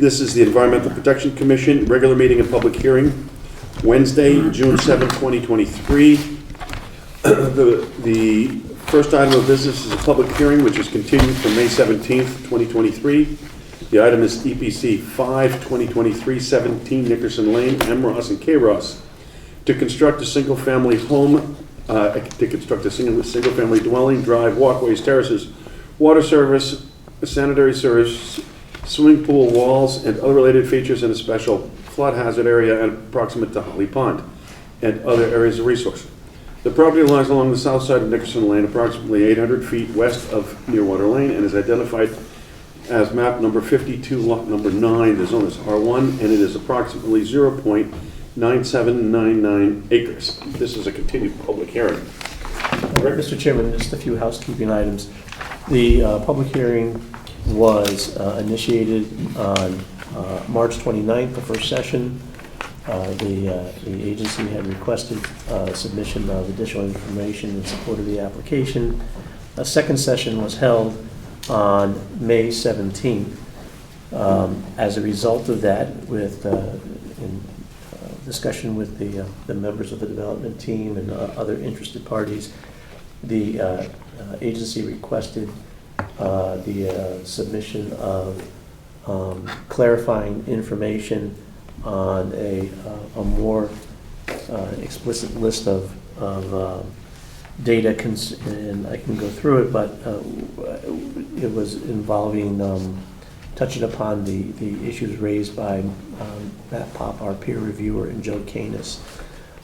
This is the Environmental Protection Commission, regular meeting and public hearing, Wednesday, June 7, 2023. The first item of business is a public hearing, which is continued from May 17th, 2023. The item is EPC 5, 2023, 17 Nickerson Lane, M. Ross and K. Ross, to construct a single-family home, single-family dwelling, drive, walkways, terraces, water service, sanitary service, swimming pool walls, and other related features in a special flood hazard area approximate to Holly Pond and other areas of resource. The property lies along the south side of Nickerson Lane, approximately 800 feet west of Nearwater Lane, and is identified as map number 52, lot number 9. The zone is R1, and it is approximately 0.9799 acres. This is a continued public hearing. Mr. Chairman, just a few housekeeping items. The public hearing was initiated on March 29th, the first session. The agency had requested submission of additional information in support of the application. A second session was held on May 17th. As a result of that, with in discussion with the members of the development team and other interested parties, the agency requested the submission of clarifying information on a more explicit list of data, and I can go through it, but it was involving touching upon the issues raised by Matt Pop, our peer reviewer, and Joe Canis,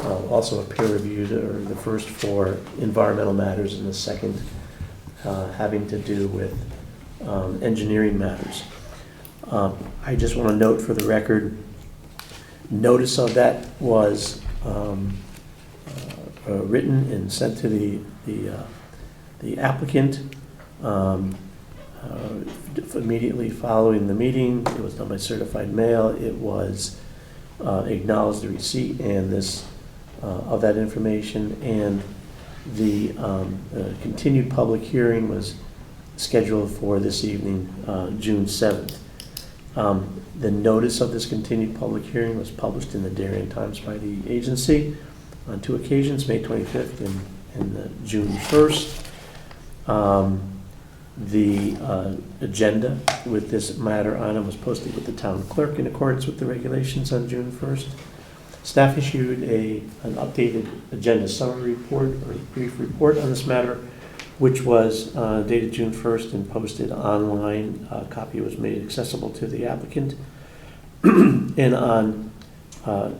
also a peer reviewer, the first for environmental matters and the second having to do with engineering matters. I just want to note for the record, notice of that was written and sent to the applicant immediately following the meeting. It was done by certified mail. It was acknowledged the receipt and this of that information, and the continued public hearing was scheduled for this evening, June 7th. The notice of this continued public hearing was published in the Darien Times by the agency on two occasions, May 25th and June 1st. The agenda with this matter on it was posted with the town clerk in accordance with the regulations on June 1st. Staff issued an updated agenda summary report, or brief report on this matter, which was dated June 1st and posted online. A copy was made accessible to the applicant. And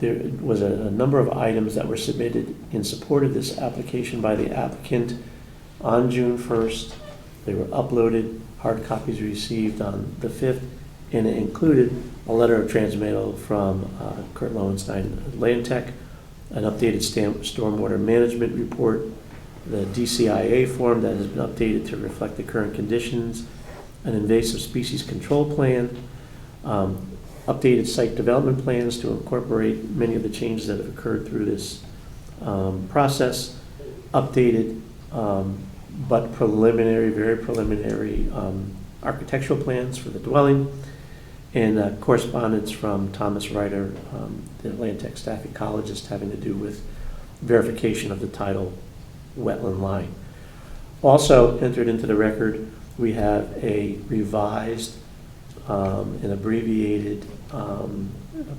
there was a number of items that were submitted in support of this application by the applicant on June 1st. They were uploaded, hard copies received on the 5th, and it included a letter of transmittal from Kurt Lowenstein, Land Tech, an updated stormwater management report, the DCIA form that has been updated to reflect the current conditions, an invasive species control plan, updated site development plans to incorporate many of the changes that have occurred through this process, updated but preliminary, very preliminary architectural plans for the dwelling, and correspondence from Thomas Ryder, the Land Tech staff ecologist, having to do with verification of the tidal wetland line. Also entered into the record, we have a revised and abbreviated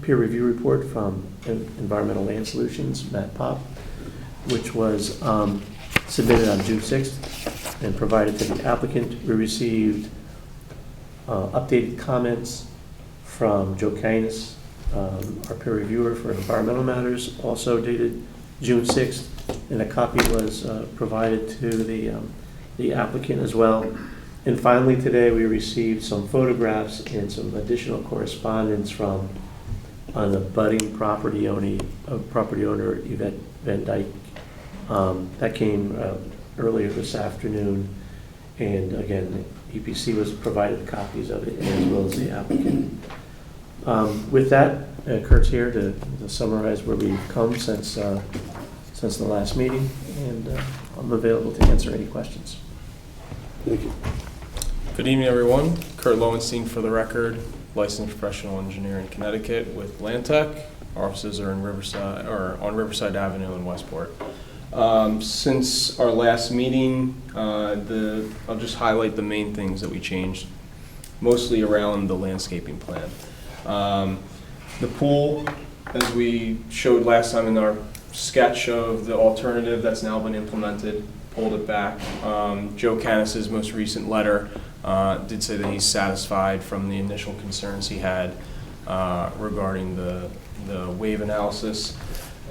peer review report from Environmental Land Solutions, Matt Pop, which was submitted on June 6th and provided to the applicant. We received updated comments from Joe Canis, our peer reviewer for environmental matters, also dated June 6th, and a copy was provided to the applicant as well. And finally today we received some photographs and some additional correspondence from an abutting property owner, Yvette Van Dyke. That came earlier this afternoon, and again, EPC was provided copies of it as well as the applicant. With that, Kurt's here to summarize where we've come since the last meeting, and I'm available to answer any questions. Thank you. Good evening, everyone. Kurt Lowenstein for the record, licensed professional engineer in Connecticut with Land Tech. Our offices are in Riverside, or on Riverside Avenue in Westport. Since our last meeting, I'll just highlight the main things that we changed, mostly around the landscaping plan. The pool, as we showed last time in our sketch of the alternative, that's now been implemented, pulled it back. Joe Canis's most recent letter did say that he's satisfied from the initial concerns he had regarding the wave analysis.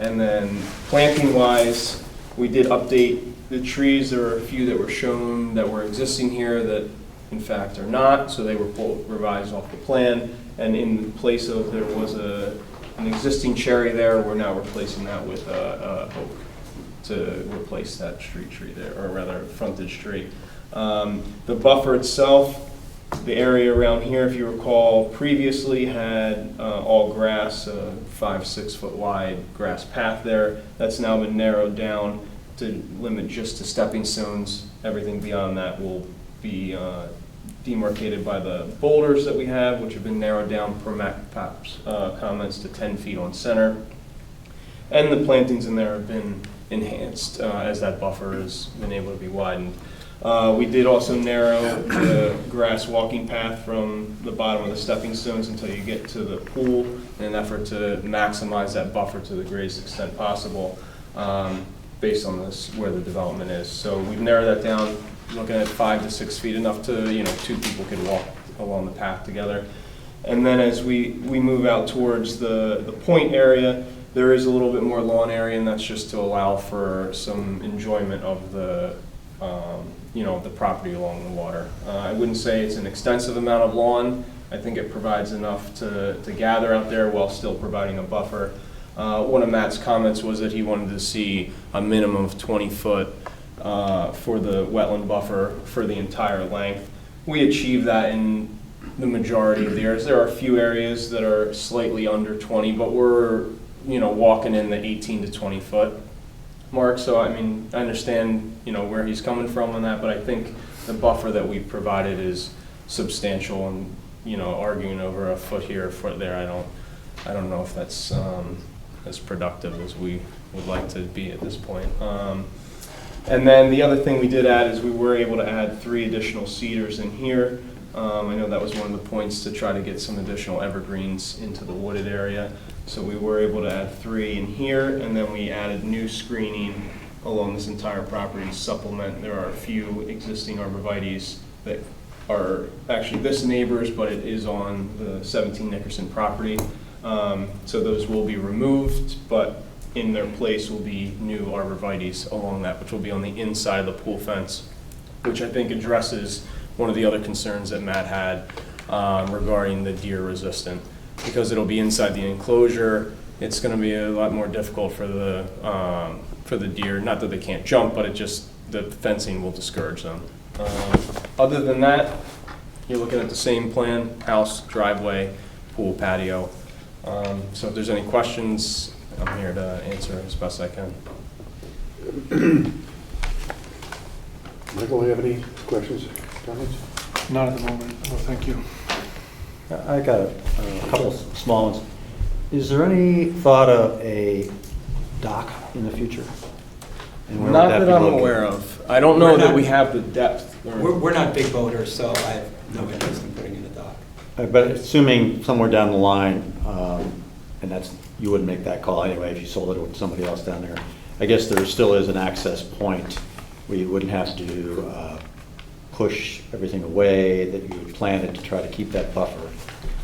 And then planting-wise, we did update the trees. There were a few that were shown that were existing here that in fact are not, so they were revised off the plan. And in place of there was an existing cherry there, we're now replacing that with a oak to replace that street tree there, or rather frontage tree. The buffer itself, the area around here, if you recall, previously had all grass, 5-6 foot wide grass path there. That's now been narrowed down to limit just to stepping stones. Everything beyond that will be demarcated by the boulders that we have, which have been narrowed down per MACPAP's comments to 10 feet on center. And the plantings in there have been enhanced as that buffer has been able to be widened. We did also narrow the grass walking path from the bottom of the stepping stones until you get to the pool in an effort to maximize that buffer to the greatest extent possible based on this, where the development is. So we've narrowed that down, looking at 5 to 6 feet, enough to, 2 people could walk along the path together. And then as we move out towards the point area, there is a little bit more lawn area, and that's just to allow for some enjoyment of the the property along the water. I wouldn't say it's an extensive amount of lawn. I think it provides enough to gather out there while still providing a buffer. One of Matt's comments was that he wanted to see a minimum of 20 foot for the wetland buffer for the entire length. We achieve that in the majority of the areas. There are a few areas that are slightly under 20, but we're walking in the 18 to 20 foot mark. So I mean, I understand where he's coming from on that, but I think the buffer that we've provided is substantial, and arguing over a foot here, a foot there, I don't know if that's as productive as we would like to be at this point. And then the other thing we did add is we were able to add 3 additional cedars in here. I know that was one of the points, to try to get some additional evergreens into the wooded area. So we were able to add 3 in here, and then we added new screening along this entire property to supplement. There are a few existing arborvitaes that are actually this neighbor's, but it is on the 17 Nickerson property. So those will be removed, but in their place will be new arborvitaes along that, which will be on the inside of the pool fence, which I think addresses one of the other concerns that Matt had regarding the deer resistant. Because it'll be inside the enclosure, it's going to be a lot more difficult for the deer. Not that they can't jump, but the fencing will discourage them. Other than that, you're looking at the same plan: house, driveway, pool, patio. So if there's any questions, I'm here to answer as best I can. Michael, do you have any questions, comments? Not at the moment. Well, thank you. I got a couple of small ones. Is there any thought of a dock in the future? And where would Not that be I'm located? aware of. I don't know that we have the depth. We're not big boaters, so I have no interest in putting in a dock. But assuming somewhere down the line, and you wouldn't make that call anyway if you sold it to somebody else down there, I guess there still is an access point where you wouldn't have to push everything away, that you would plan it to try to keep that buffer.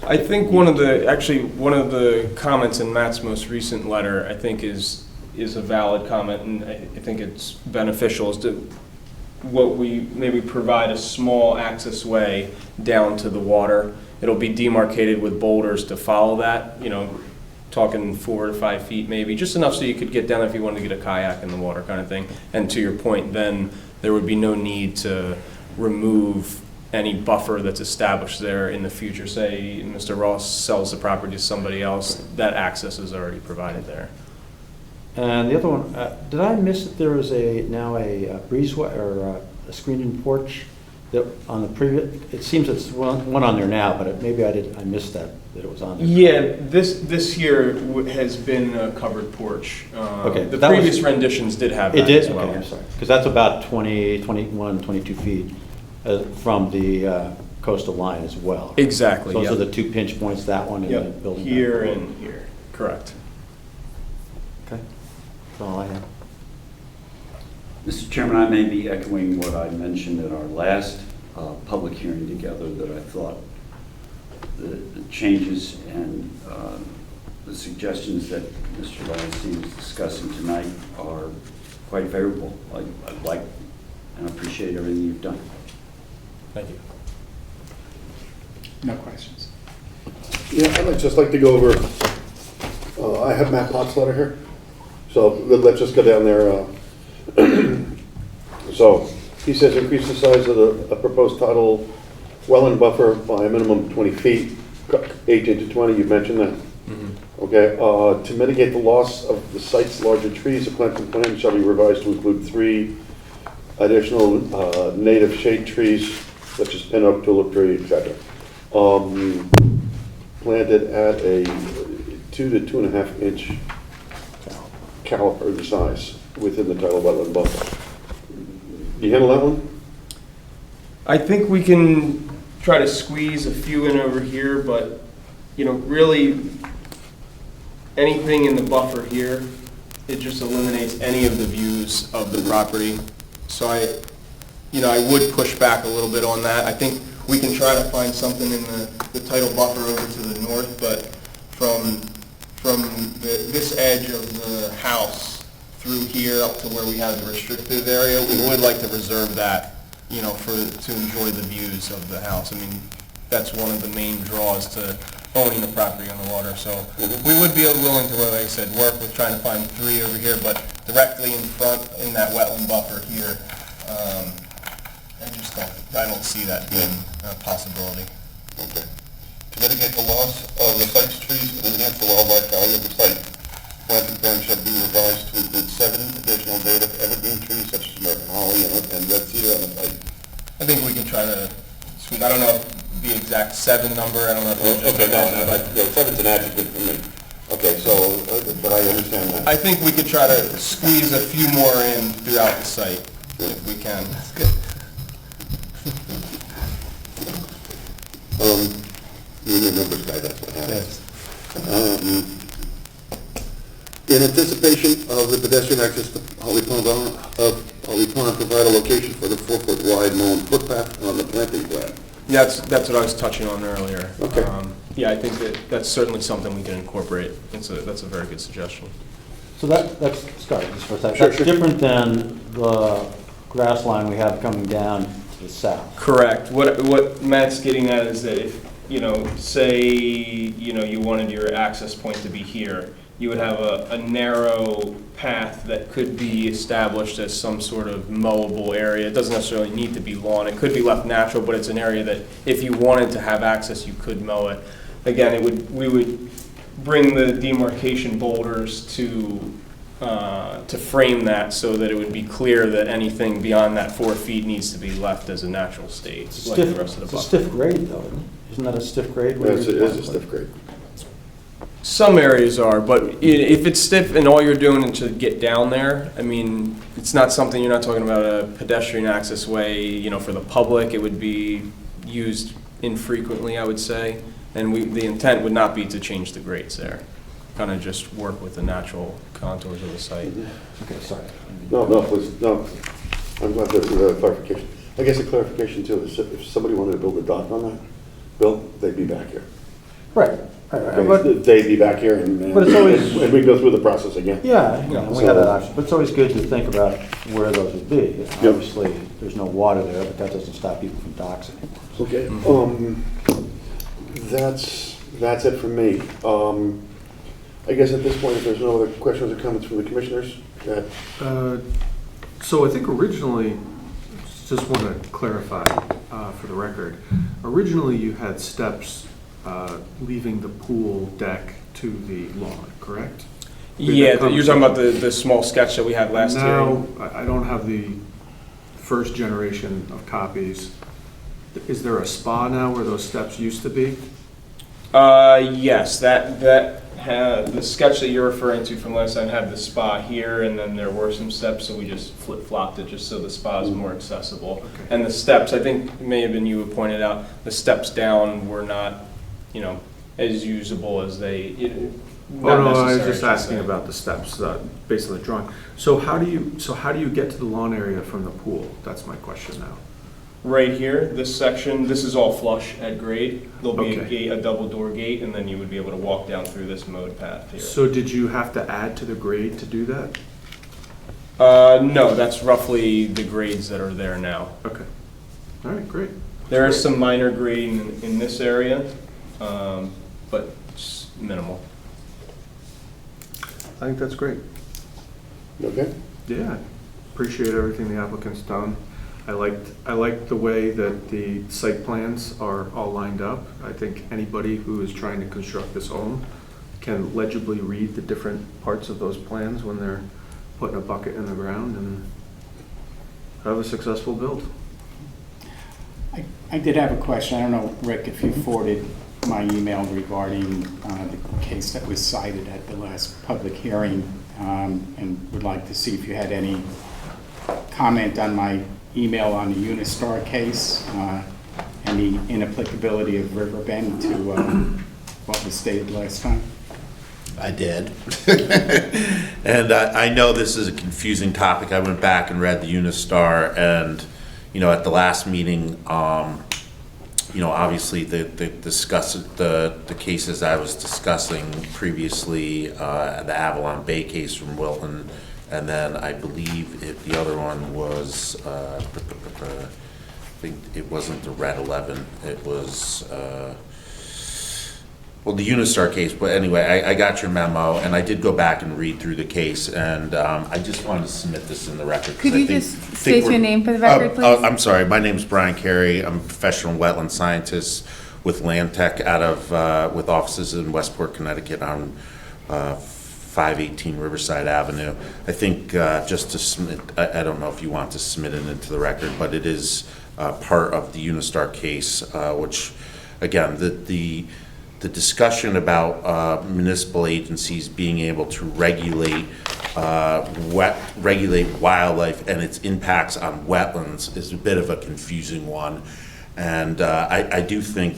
I think one of the comments in Matt's most recent letter, I think is a valid comment, and I think it's beneficial, is to what we maybe provide a small access way down to the water. It'll be demarcated with boulders to follow that, talking 4 to 5 feet maybe, just enough so you could get down if you wanted to get a kayak in the water kind of thing. And to your point, then there would be no need to remove any buffer that's established there in the future. Say Mr. Ross sells the property to somebody else, that access is already provided there. And the other one, did I miss that there is now a breezeway or a screened-in porch On the previous, it seems it's one on there now, but maybe I missed that it was on there. Yeah, this here has been a covered porch. Okay, The that was- previous renditions did have It that did? as well. Okay, I'm sorry. Because that's about 20, 21, 22 feet from the coastal line as well. Exactly, Those yep. are the two pinch points, that one and the Yep, building. here back. and here, correct. Okay, that's all I have. Mr. Chairman, I may be echoing what I mentioned at our last public hearing together, that I thought the changes and the suggestions that Mr. Weinstein is discussing tonight are quite favorable. I like and appreciate everything you've done. Thank you. No questions. Yeah, I'd just like to go over, I have Matt Potts' letter here, so let's just go down there. So, he says increase the size of the proposed tidal wetland buffer by a minimum of 20 feet, 18 to 20, you mentioned that. Okay, to mitigate the loss of the site's larger trees, the planting plan shall be revised to include 3 additional native shade trees, such as pin oak, tulip tree, etc. Planted at a 2 to 2.5 inch caliper size within the tidal wetland buffer. You handle that one? I think we can try to squeeze a few in over here, but, you know, really, anything in the buffer here, it just eliminates any of the views of the property. So I would push back a little bit on that. I think we can try to find something in the tidal buffer over to the north, but from this edge of the house through here up to where we have the restricted area, we would like to reserve that, you know, to enjoy the views of the house. I mean, that's one of the main draws to owning the property on the water. So we would be willing to, like I said, work with trying to find 3 over here, but directly in front in that wetland buffer here, I don't see that being a possibility. Okay. To mitigate the loss of the site's trees and enhance the wildlife value of the site, planting plan shall be revised to include 7 additional native evergreen trees such as American holly and red cedar on the site. I think we can try to squeeze, I don't know the exact 7 number, I don't know if it's just Okay, no, that, but 7's an adjective for me. Okay, so, but I understand that. I think we could try to squeeze a few more in throughout the site, if we can. You're a numbers guy, that's what happens. In anticipation of the pedestrian access to Holly Pond, provide a location for the 4-foot wide mown footpath on the planting plan. That's what I was touching on earlier. Okay. Yeah, I think that's certainly something we can incorporate. That's a very good suggestion. So that's, Scott, just for a second. Sure, That's sure. different than the grass line we have coming down to the south. Correct. What Matt's getting at is that if, you know, say, you know, you wanted your access point to be here, you would have a narrow path that could be established as some sort of mowable area. It doesn't necessarily need to be lawn. It could be left natural, but it's an area that if you wanted to have access, you could mow it. Again, we would bring the demarcation boulders to frame that so that it would be clear that anything beyond that 4 feet needs to be left as a natural state, like the rest of the It's a buffer. stiff grade though, isn't it? Isn't that a stiff grade? Yes, it is a stiff grade. Some areas are, but if it's stiff and all you're doing is to get down there, I mean, it's not something, you're not talking about a pedestrian access way, you know, for the public. It would be used infrequently, I would say. And the intent would not be to change the grades there. Kind of just work with the natural contours of the site. Okay, sorry. No, please, no. I'm glad there's a clarification. I guess a clarification too is if somebody wanted to build a dock on that, Bill, they'd be back here. Right. Okay, But, they'd be back here and But it's always- and we go through the process again. yeah, we have that option, but it's always good to think about where those would be. Obviously, there's no water there, but that doesn't stop people from doxing. Okay, that's it from me. I guess at this point, if there's no other questions or comments from the commissioners, go ahead. So I think originally, just want to clarify for the record, originally you had steps leaving the pool deck to the lawn, correct? Yeah, you're talking about the small sketch that we had last year? Now, I don't have the first generation of copies. Is there a spa now where those steps used to be? Yes, the sketch that you're referring to from last time had the spa here, and then there were some steps, so we just flip-flopped it just so the spa is more accessible. Okay. And the steps, I think, it may have been you who pointed out, the steps down were not, as usable as they, not Oh, no, I was necessary, just should asking say. about the steps, based on the drawing. So how do you get to the lawn area from the pool? That's my question now. Right here, this section, this is all flush at grade. There'll be a Okay. gate, a double door gate, and then you would be able to walk down through this mode path here. So did you have to add to the grade to do that? No, that's roughly the grades that are there now. Okay. All right, great. There is some minor grading in this area, but it's minimal. I think that's great. Okay? Yeah, appreciate everything the applicant's done. I liked the way that the site plans are all lined up. I think anybody who is trying to construct this home can legibly read the different parts of those plans when they're putting a bucket in the ground and have a successful build. I did have a question. I don't know, Rick, if you forwarded my email regarding the case that was cited at the last public hearing, and would like to see if you had any comment on my email on the Unistar case, and the inapplicability of Riverbend to what was stated last time. I did. And I know this is a confusing topic. I went back and read the Unistar, and, at the last meeting, obviously the cases I was discussing previously, the Avalon Bay case from Wilton, and then I believe the other one was, I think it wasn't the Red 11, it was, the Unistar case, but anyway, I got your memo, and I did go back and read through the case, and I just wanted to submit this in the record. 'Cause Could you just state your name for the record, please? I'm sorry, my name is Brian Carey. I'm a professional wetland scientist with Land Tech with offices in Westport, Connecticut on 518 Riverside Avenue. I think just to submit, I don't know if you want to submit it into the record, but it is part of the Unistar case, which, again, the discussion about municipal agencies being able to regulate wildlife and its impacts on wetlands is a bit of a confusing one. And I do think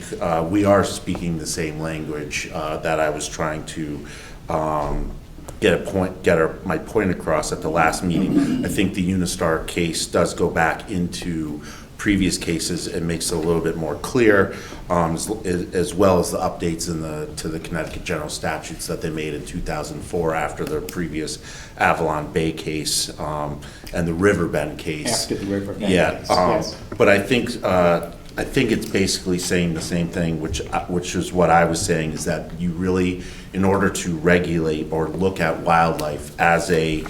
we are speaking the same language that I was trying to get my point across at the last meeting. I think the Unistar case does go back into previous cases and makes it a little bit more clear, as well as the updates to the Connecticut general statutes that they made in 2004 after the previous Avalon Bay case and the Riverbend case. After the Riverbend Yeah, case, yes. but I think it's basically saying the same thing, which is what I was saying, is that you really, in order to regulate or look at wildlife as a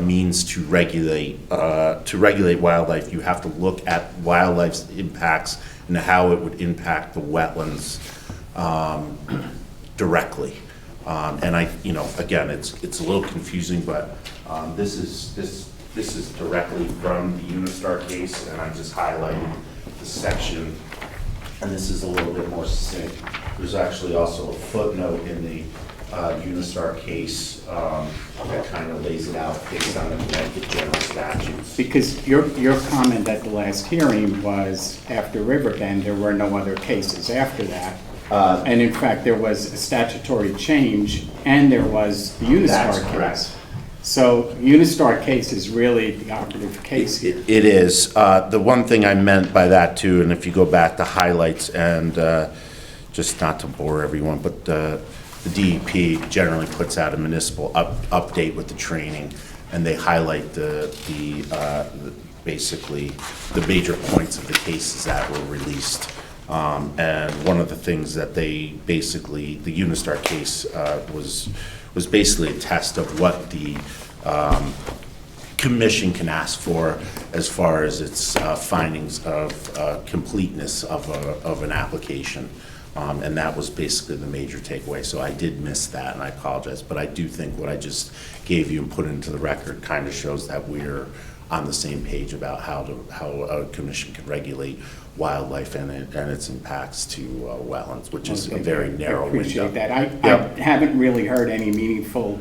means to regulate wildlife, you have to look at wildlife's impacts and how it would impact the wetlands directly. And again, it's a little confusing, but this is directly from the Unistar case, and I just highlighted the section, and this is a little bit more succinct. There's actually also a footnote in the Unistar case that kind of lays it out based on the Connecticut general statutes. Because your comment at the last hearing was after Riverbend, there were no other cases after that. And in fact, there was a statutory change and there was the That's Unistar correct. case. So Unistar case is really the operative case here. It is. The one thing I meant by that too, and if you go back to highlights, and just not to bore everyone, but the DEP generally puts out a municipal update with the training, and they highlight basically the major points of the cases that were released. And one of the things that the Unistar case was basically a test of what the commission can ask for as far as its findings of completeness of an application. And that was basically the major takeaway. So I did miss that, and I apologize. But I do think what I just gave you and put into the record kind of shows that we're on the same page about how a commission can regulate wildlife and its impacts to wetlands, which is a Okay, very narrow I appreciate window. that. I Yep. haven't really heard any meaningful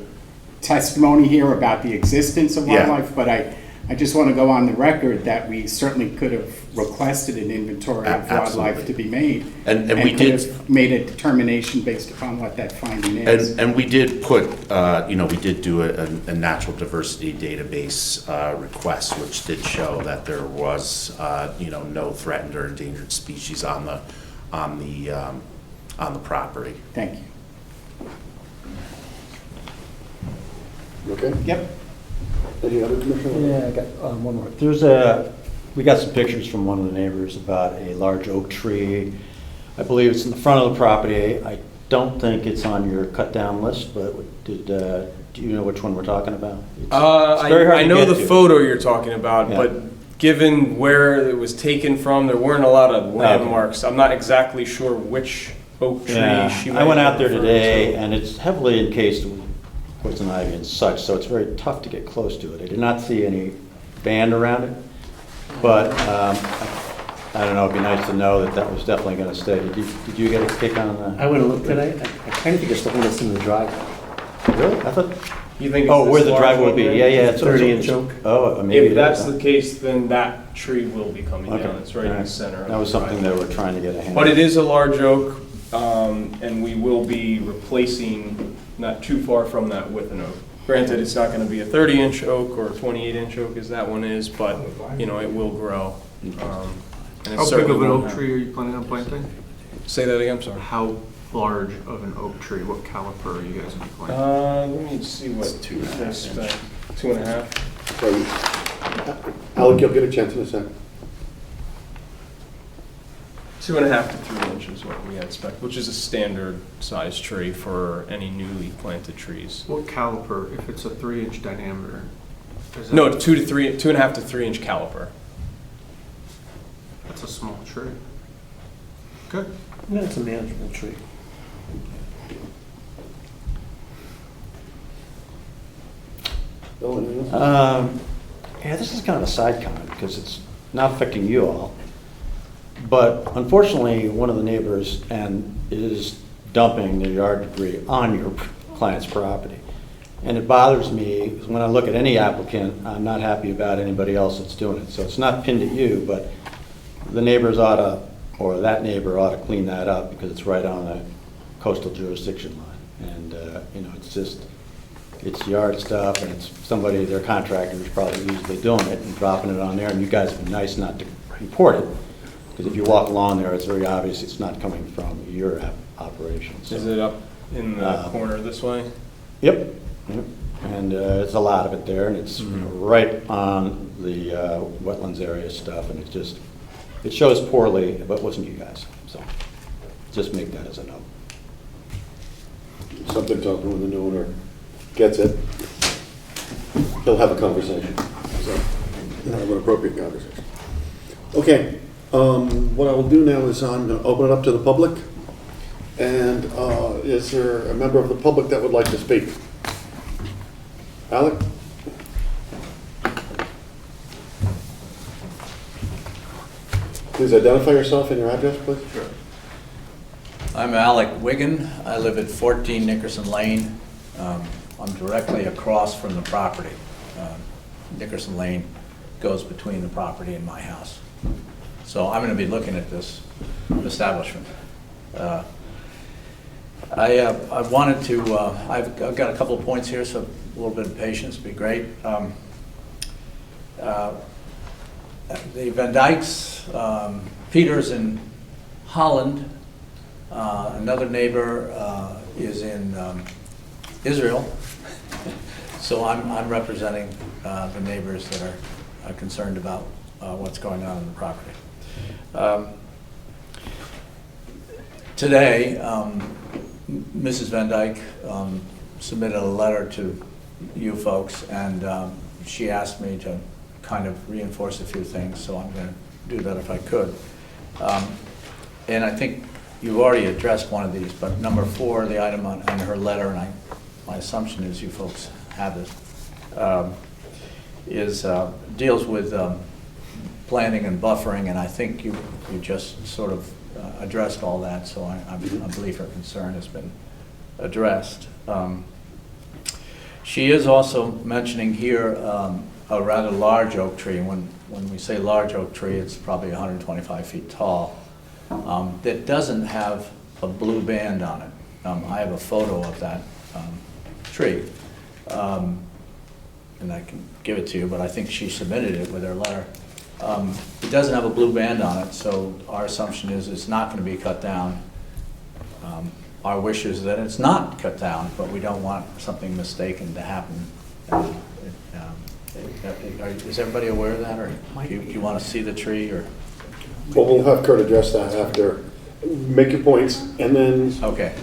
testimony here about the existence of Yeah. wildlife, but I just want to go on the record that we certainly could have requested an inventory of wildlife Absolutely. to be made. And we could did- have made a determination based upon what that finding is. And we did put, we did do a natural diversity database request, which did show that there was, no threatened or endangered species on the property. Thank you. You okay? Yep. Any other commissioner? Yeah, I got one more. We got some pictures from one of the neighbors about a large oak tree. I believe it's in the front of the property. I don't think it's on your cut-down list, but do you know which one we're talking about? It's very hard I to know get the to. photo you're talking about, Yeah. but given where it was taken from, there weren't a lot of landmarks. I'm not exactly sure which oak tree Yeah, she I might went be out there referring today, to. and it's heavily encased with poison ivy and such, so it's very tough to get close to it. I did not see any band around it, but I don't know, it'd be nice to know that that was definitely going to stay. Did you get a kick on I went and looked today, I kind of think it's the one that's in the driveway. Really? I thought, You think it's oh, this where the large driveway one would be, there? yeah, yeah. it's 30-inch oak. Oh, maybe If it that's is, huh? the case, then that tree will be coming Okay, down. It's right in all the right. center. of That was the something driveway. they were trying to get a handle. But it is a large oak, and we will be replacing not too far from that with an oak. Granted, it's not going to be a 30-inch oak or a 28-inch oak as that one is, but, it will grow. And it How big certainly of an won't oak have- tree are you planning on planting? Say that again, I'm sorry. How large of an oak tree, what caliper are you guys going to be planting? Let me see what they spent. 2.5? Alec, you'll get a chance in a second. 2.5 to 3 inches is what we had spec, which is a standard size tree for any newly planted trees. What caliper, if it's a 3-inch diameter? is that- No, 2.5 to 3 inch caliper. That's a small tree. Good. Yeah, it's a manageable tree. Bill, anything else? Yeah, this is kind of a side comment because it's not affecting you all. But unfortunately, one of the neighbors is dumping the yard debris on your client's property. And it bothers me, because when I look at any applicant, I'm not happy about anybody else that's doing it. So it's not pinned at you, but the neighbors ought to, or that neighbor ought to clean that up because it's right on the coastal jurisdiction line. And, it's just, it's yard stuff and it's somebody, their contractor is probably usually doing it and dropping it on there. And you guys have been nice not to report it. Because if you walk along there, it's very obvious it's not coming from your operation. So- Is it up in the corner this way? Yep. Yep. And it's a lot of it there, and it's right on the wetlands area stuff, and it shows poorly, but it wasn't you guys. So just make that as a note. Something to talk to when the new owner gets it. He'll have a conversation. So, have an appropriate conversation. Okay, what I will do now is I'm going to open it up to the public. And is there a member of the public that would like to speak? Alec? Please identify yourself and your address, please. Sure. I'm Alec Wigan. I live at 14 Nickerson Lane. I'm directly across from the property. Nickerson Lane goes between the property and my house. So I'm going to be looking at this establishment. I wanted to, I've got a couple of points here, so a little bit of patience would be great. The Van Dykes, Peters in Holland, another neighbor is in Israel. So I'm representing the neighbors that are concerned about what's going on in the property. Today, Mrs. Van Dyke submitted a letter to you folks, and she asked me to kind of reinforce a few things, so I'm going to do that if I could. And I think you've already addressed one of these, but number 4, the item on her letter, and my assumption is you folks have this, deals with planning and buffering, and I think you just sort of addressed all that, so I believe her concern has been addressed. She is also mentioning here a rather large oak tree. When we say large oak tree, it's probably 125 feet tall, that doesn't have a blue band on it. I have a photo of that tree, and I can give it to you, but I think she submitted it with her letter. It doesn't have a blue band on it, so our assumption is it's not going to be cut down. Our wish is that it's not cut down, but we don't want something mistaken to happen. Is everybody aware of that, or do you want to see the tree, or? Well, we'll have Kurt address that after. Make your points, and then, Okay.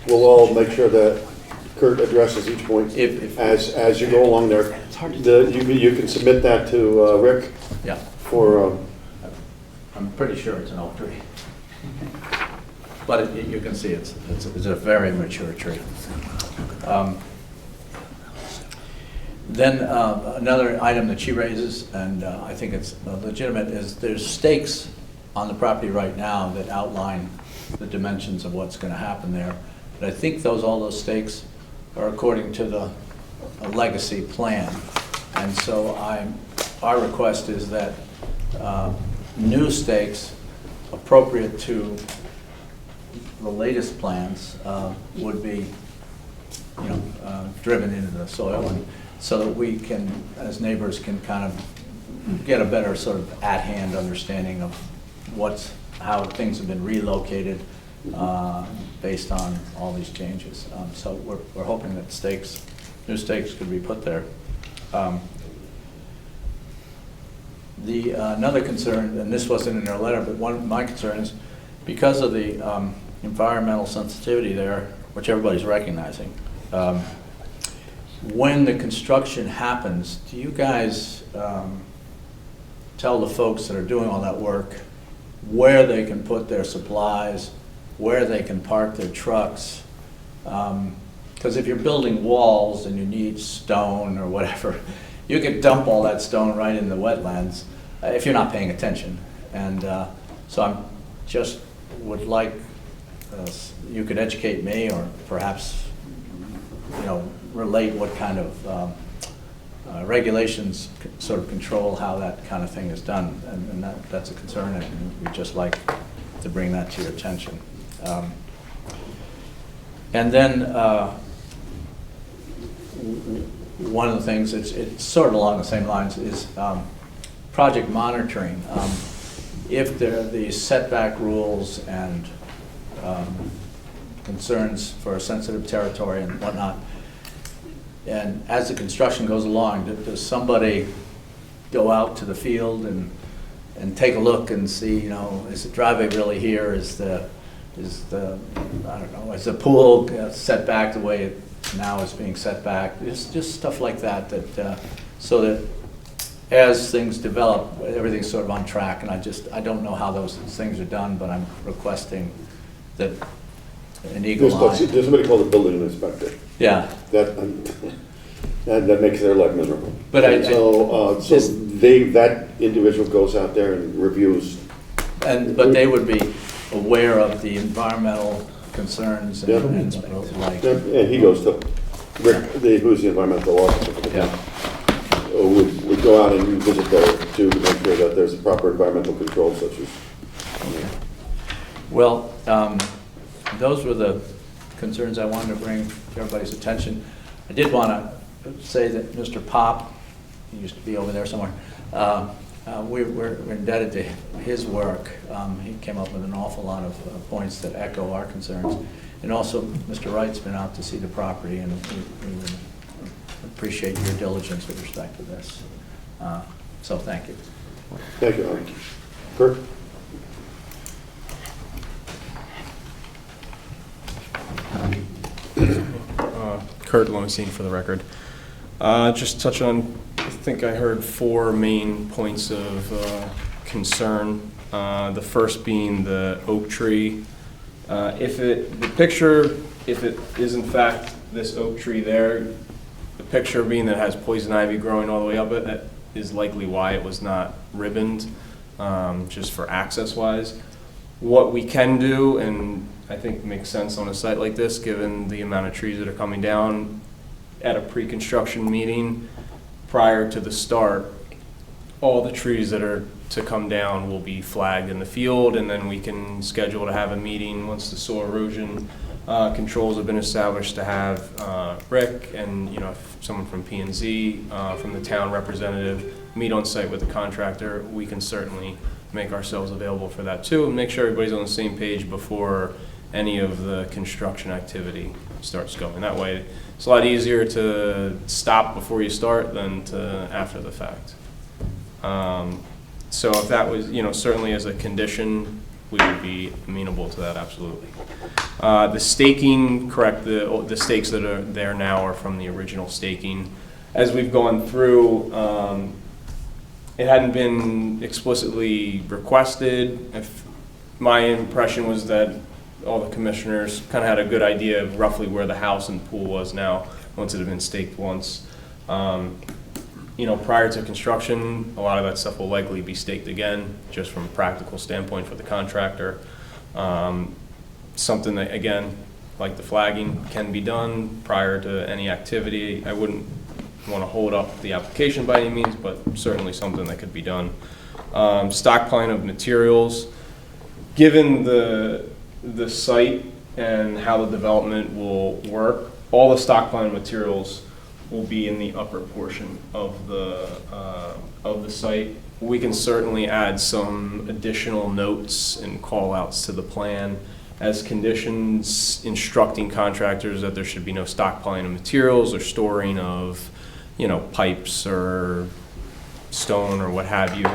We'll all make sure that Kurt addresses each point If- as you go along there. You can submit that to Rick Yeah, for, I'm pretty sure it's an oak tree. But you can see it's a very mature tree. Then another item that she raises, and I think it's legitimate, is there's stakes on the property right now that outline the dimensions of what's going to happen there. But I think all those stakes are according to a legacy plan. And so our request is that new stakes appropriate to the latest plans would be, driven into the soil, and so that we can, as neighbors, can kind of get a better sort of at-hand understanding of how things have been relocated based on all these changes. So we're hoping that new stakes could be put there. Another concern, and this wasn't in their letter, but one of my concerns, because of the environmental sensitivity there, which everybody's recognizing, when the construction happens, do you guys tell the folks that are doing all that work where they can put their supplies, where they can park their trucks? Because if you're building walls and you need stone or whatever, you could dump all that stone right in the wetlands if you're not paying attention. And so I'm just would like you could educate me, or perhaps relate what kind of regulations sort of control how that kind of thing is done, and that's a concern, and we'd just like to bring that to your attention. And then one of the things, it's sort of along the same lines, is project monitoring. If there are these setback rules and concerns for sensitive territory and whatnot, and as the construction goes along, does somebody go out to the field and take a look and see, is the driveway really here? Is the pool set back the way it now is being set back? Just stuff like that, so that as things develop, everything's sort of on track. And I don't know how those things are done, but I'm requesting that an eagle eye. there's somebody called the building inspector. Yeah. That makes their life miserable. But that individual goes out there and reviews. But they would be aware of the environmental concerns and like. And he goes to Rick, who's the environmental officer for the town. Would go out and visit there to make sure that there's a proper environmental control, such as. Okay. Well, those were the concerns I wanted to bring to everybody's attention. I did want to say that Mr. Pop, he used to be over there somewhere, we're indebted to his work. He came up with an awful lot of points that echo our concerns. And also, Mr. Wright's been out to see the property, and we would appreciate your diligence with respect to this. So thank you. Thank you, Art. Kurt? Kurt Lowenstein for the record. Just touch on, I think I heard 4 main points of concern. The first being the oak tree. If it is in fact this oak tree there, the picture being that it has poison ivy growing all the way up it, is likely why it was not ribboned, just for access-wise. What we can do, and I think makes sense on a site like this, given the amount of trees that are coming down, at a pre-construction meeting prior to the start, all the trees that are to come down will be flagged in the field, and then we can schedule to have a meeting once the soil erosion controls have been established, to have Rick and, you know, someone from P&Z, from the town representative, meet on site with the contractor. We can certainly make ourselves available for that too, and make sure everybody's on the same page before any of the construction activity starts going. That way, it's a lot easier to stop before you start than to after the fact. So if that was, you know, certainly as a condition, we would be amenable to that, absolutely. The staking, correct, the stakes that are there now are from the original staking. As we've gone through, it hadn't been explicitly requested. My impression was that all the commissioners kind of had a good idea of roughly where the house and pool was now, once it had been staked once. You know, prior to construction, a lot of that stuff will likely be staked again, just from a practical standpoint for the contractor. Something that, again, like the flagging, can be done prior to any activity. I wouldn't want to hold up the application by any means, but certainly something that could be done. Stockpiling of materials. Given the site and how the development will work, all the stockpiling materials will be in the upper portion of the site. We can certainly add some additional notes and call-outs to the plan as conditions instructing contractors that there should be no stockpiling of materials or storing of, you know, pipes or stone or what have you,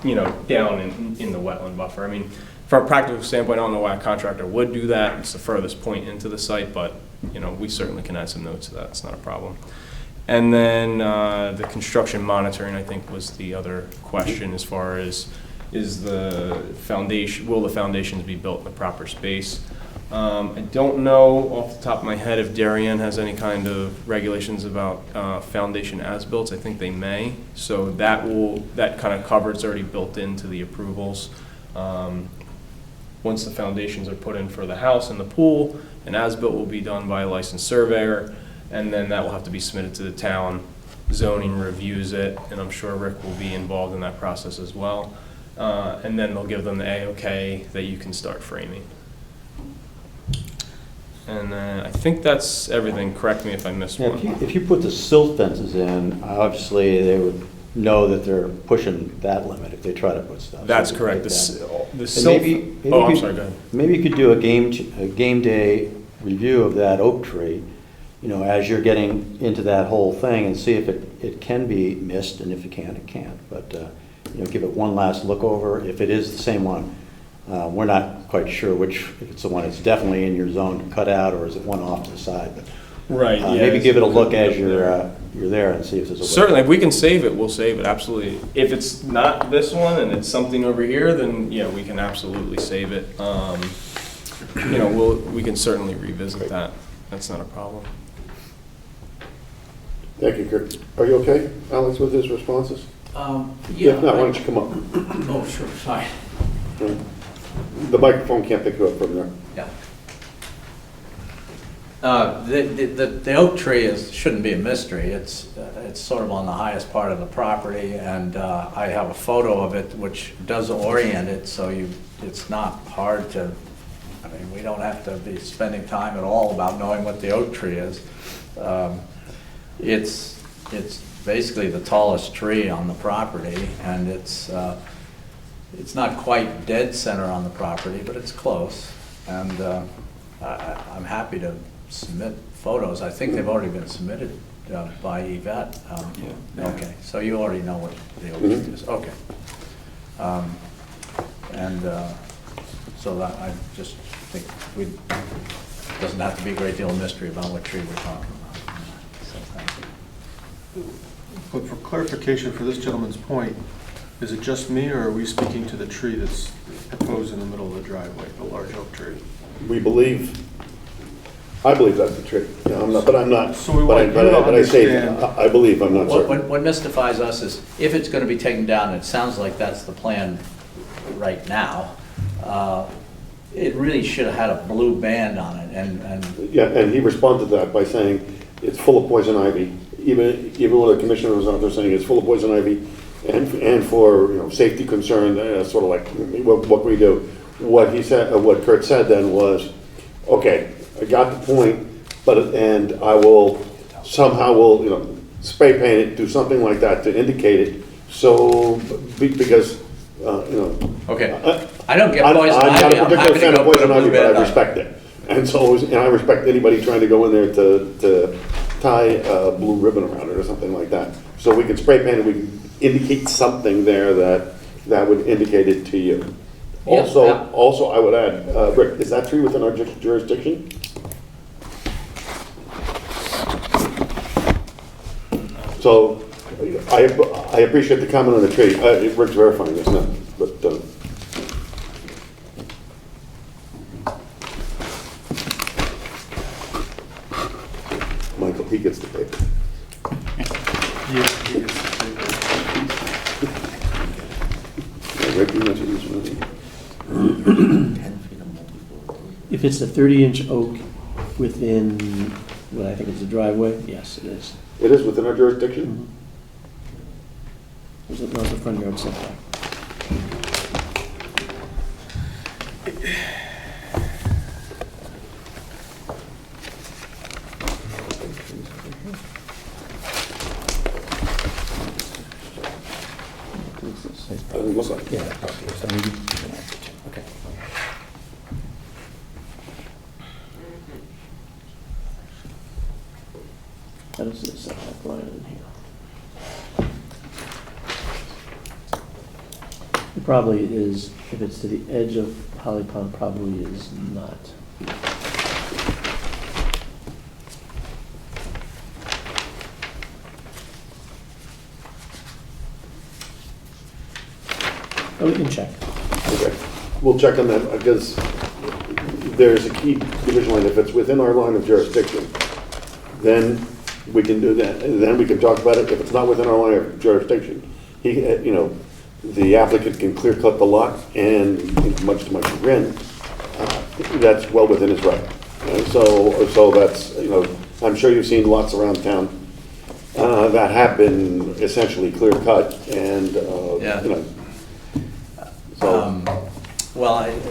you know, down in the wetland buffer. I mean, from a practical standpoint, I don't know why a contractor would do that. It's the furthest point into the site, but, you know, we certainly can add some notes to that. It's not a problem. And then the construction monitoring, I think, was the other question, as far as will the foundations be built in the proper space? I don't know off the top of my head if Darien has any kind of regulations about foundation as-built. I think they may. So that kind of cover, it's already built into the approvals. Once the foundations are put in for the house and the pool, an as-built will be done by a licensed surveyor, and then that will have to be submitted to the town. Zoning reviews it, and I'm sure Rick will be involved in that process as well. And then they'll give them the A-OK that you can start framing. And then I think that's everything. Correct me if I missed one. If you put the silt fences in, obviously they would know that they're pushing that limit if they try to put stuff. That's So correct. the Silt. Oh, I'm I'm sorry, go ahead. Maybe you could do a game day review of that oak tree, you know, as you're getting into that whole thing, and see if it can be missed, and if it can, it can't. But, you know, give it one last look over. If it is the same one, we're not quite sure if it's the one that's definitely in your zone to cut out, or is it one off to the side. But, Right. Yeah, maybe give it a look as there. you're there, and see if there's a way. Certainly, if we can save it, we'll save it, absolutely. If it's not this one and it's something over here, then yeah, we can absolutely save it. You know, we can certainly revisit that. That's not a problem. Thank you, Kurt. Are you okay, Alex, with his responses? Yeah. If not, why don't you come up? Oh, sure, sorry. The microphone can't pick you up from there. Yeah. The oak tree shouldn't be a mystery. It's sort of on the highest part of the property, and I have a photo of it which does orient it, so it's not hard to, I mean, we don't have to be spending time at all about knowing what the oak tree is. It's basically the tallest tree on the property, and it's not quite dead center on the property, but it's close. And I'm happy to submit photos. I think they've already been submitted by Yvette. Okay, so you already know what the oak tree is. Okay. So that I just think it doesn't have to be a great deal of mystery about what tree we're talking about. So thank you. But for clarification, for this gentleman's point, is it just me, or are we speaking to the tree that's proposed in the middle of the driveway, the large oak tree? We believe I believe that's the tree. You know, I'm not, So we but I, want but you to I, but I say, understand- I believe, I'm not What certain. what mystifies us is, if it's gonna be taken down, it sounds like that's the plan right now, it really should have had a blue band on it, and Yeah, and he responded to that by saying, it's full of poison ivy. Even when the commissioner was out there saying it's full of poison ivy, and for, you know, safety concern, sort of like, what can we do? What he said, what Kurt said then was, okay, I got the point, and I will, somehow will, you know, spray paint it, do something like that to indicate it, so, because, you know. okay. I don't get I'm poison not ivy, a I'm particular happy to fan go of put a poison ivy, blue but band I on it. respect it. And so, and I respect anybody trying to go in there to tie a blue ribbon around it or something like that. So we can spray paint it, we can indicate something there that would indicate it to you. Yeah, Also, yeah. also I would add, Rick, is that tree within our jurisdiction? So, I appreciate the comment on the tree. Rick's verifying this now, but, Michael, he gets the paper. Rick, you mentioned this one. If it's a 30-inch oak within, what I think is a driveway, yes, it is. It is within our jurisdiction? There's a front yard setback. Doesn't look like it. Yeah. Okay. That is the setback line in here. It probably is, if it's to the edge of Holly Pond, probably is not. Oh, we can check. Okay, we'll check on that, because there's a key division line. If it's within our line of jurisdiction, then we can do that, and then we can talk about it. If it's not within our line of jurisdiction, he, you know, the applicant can clear cut the lot, and much to my chagrin, that's well within his right. And so that's, you know, I'm sure you've seen lots around town that have been essentially clear cut, and, Yeah. you know, so. Well, it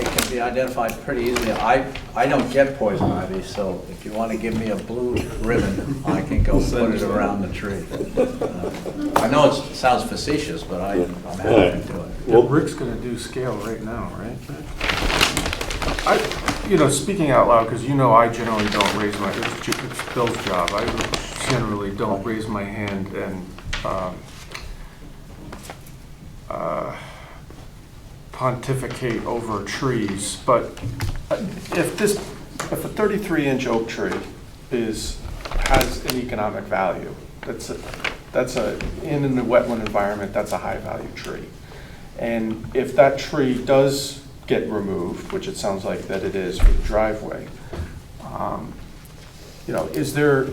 can be identified pretty easily. I don't get poison ivy, so if you want to give me a blue ribbon, I can go put it around the tree. I know it sounds facetious, but I'm happy to do it. Well, Rick's gonna do scale right now, right? You know, speaking out loud, because you know I generally don't raise my, it's Bill's job, I generally don't raise my hand and pontificate over trees, but if a 33-inch oak tree has an economic value, in a wetland environment, that's a high-value tree. And if that tree does get removed, which it sounds like that it is for the driveway, you know, is there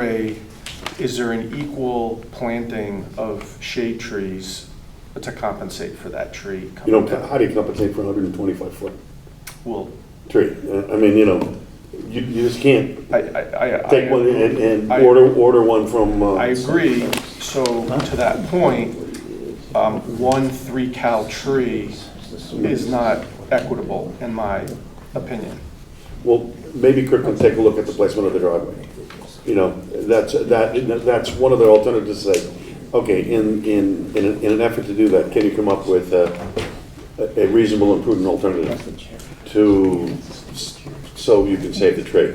an equal planting of shade trees to compensate for that tree? You know, how do you compensate for a 125-foot Well, tree? I mean, you know, you just can't I take one and I- order one from. I agree. So to that point, 1 3-cal tree is not equitable, in my opinion. Well, maybe Kirk can take a look at the placement of the driveway. You know, that's one of the alternatives to say, okay, in an effort to do that, can you come up with a reasonable and prudent alternative so you can save the tree?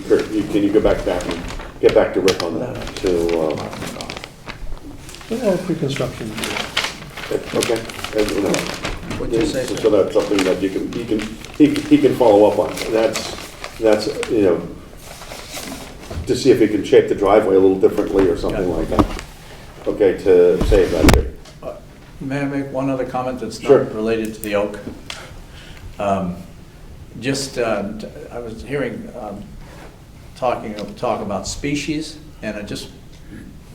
Kurt, can you go back and get back to Rick on that? Well, pre-construction. Okay. And, you know, What'd you say, sir? so that's something that he can follow up on. That's you know, to see if he can shape the driveway a little differently or something like that. Okay, to save that tree. May I make one other comment that's Sure. not related to the oak? just, I was hearing talk about species, and I just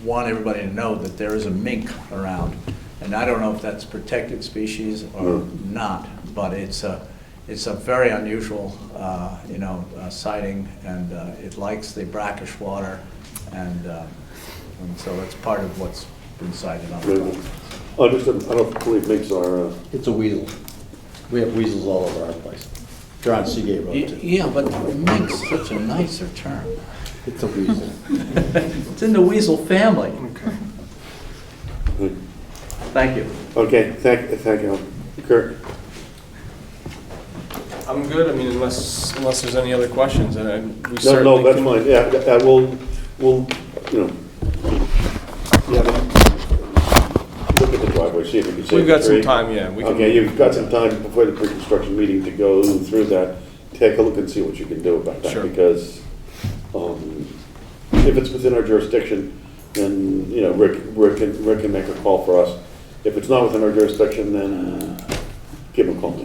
want everybody to know that there is a mink around. And I don't know if that's protected species or not, but it's a very unusual, sighting, and it likes the brackish water, and so it's part of what's been sighted on the property. Understood. I don't believe minks are, It's a weasel. We have weasels all over our place. They're on Seagate Road too. Yeah, but mink's such a nicer term. It's a weasel. It's in the weasel family. Thank you. okay, thank you. Kurt? I'm good, I mean, unless there's any other questions, and we No, certainly that's can- fine, yeah, we'll, look at the driveway, see if we can save We've got the some tree. time, yeah. We can- Okay, you've got some time before the pre-construction meeting to go through that, take a look and see what you can do about that, Sure. because, if it's within our jurisdiction, then, Rick can make a call for us. If it's not within our jurisdiction, then give him a call.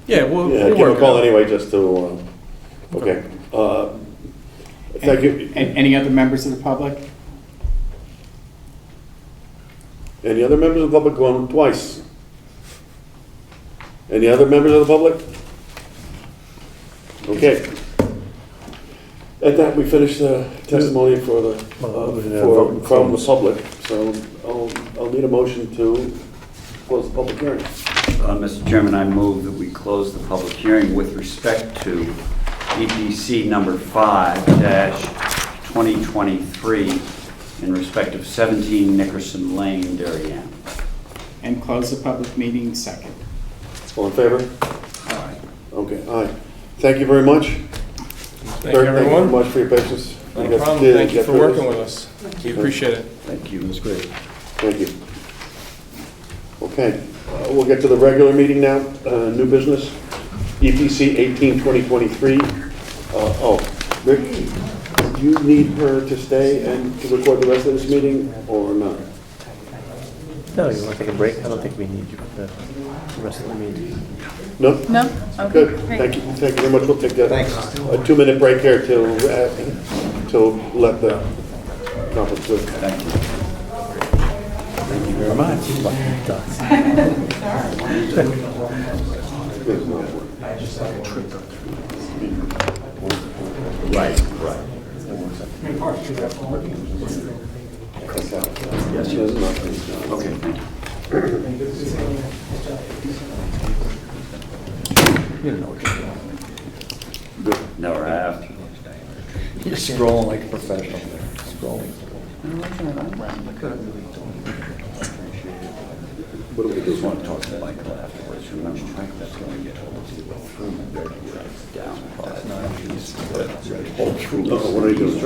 Yeah, we'll Yeah, give him work a call it out. anyway, just to, okay. Thank you. Any other members of the public? Any other members of the public going twice? Any other members of the public? Okay. At that, we finish the testimony for the, from the public, so I'll need a motion to close the public hearing. Mr. Chairman, I move that we close the public hearing with respect to EPC number 5-2023 in respect of 17 Nickerson Lane, Darien. And close the public meeting second. All in favor? Aye. Okay, aye. Thank you very much. Thank you, Thank you very everyone. much for your patience. No We got problem, to thank you get for through working this. with us. We appreciate it. Thank you. That's great. Thank you. Okay, we'll get to the regular meeting now, new business, EPC 18-2023. Rick, do you need her to stay and to record the rest of this meeting, or not? No, you want to take a break? I don't think we need you for the rest of the meeting. No? No? Okay, Good, great. thank you very much. We'll take a 2-minute break here to let the conference go. Thank you. Thank you very much. Right. Yes, yes. Okay, thank you. You don't know what you're doing. Never have. You're scrolling like a professional. Scrolling. What do we do? Just want to talk to Michael afterwards. Remember, Michael's going to get down. What are you doing?